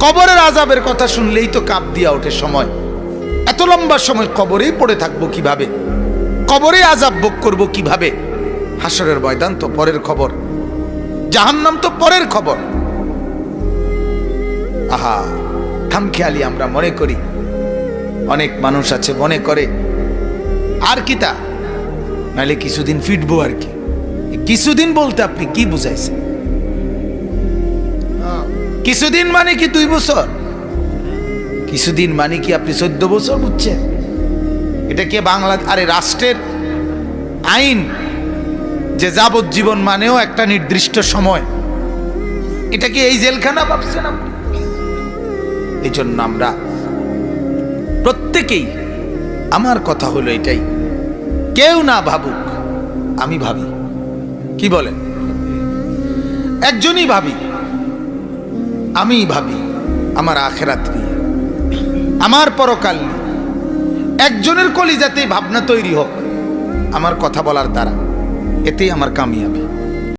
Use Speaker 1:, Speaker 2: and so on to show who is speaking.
Speaker 1: কবরের আযাবের কথা শুনলেই তো কাঁপ দিয়া ওঠে সময়। এত লম্বা সময় কবরেই পড়ে থাকবো কিভাবে, কবরে আযাব ভোগ করবো কিভাবে? হাসরের ময়দান তো পরের খবর, জাহান্নাম তো পরের খবর। আহা, খামখেয়ালি আমরা মনে করি, অনেক মানুষ আছে মনে করে আর কি তা, নাহলে কিছুদিন ফিটবো আর কি। কিছুদিন বলতে আপনি কি বুঝাইছেন? কিছুদিন মানে কি 2 বছর? কিছুদিন মানে কি আপনি 14 বছর বুঝছেন? এটা কি বাংলা আরে রাষ্ট্রের আইন যে যাবজ্জীবন মানেও একটা নির্দিষ্ট সময়? এটা কি এই জেলখানা ভাবছেন আপনি? এই জন্য আমরা প্রত্যেকেই, আমার কথা হলো এটাই, কেউ না ভাবুক, আমি ভাবি। কি বলেন? একজনই ভাবি, আমি ভাবি আমার আখিরাত নিয়ে, আমার পরকাল নিয়ে। একজনের কলিজাতেই ভাবনা তৈরি হোক আমার কথা বলার দ্বারা, এতেই আমার কামিয়াবি।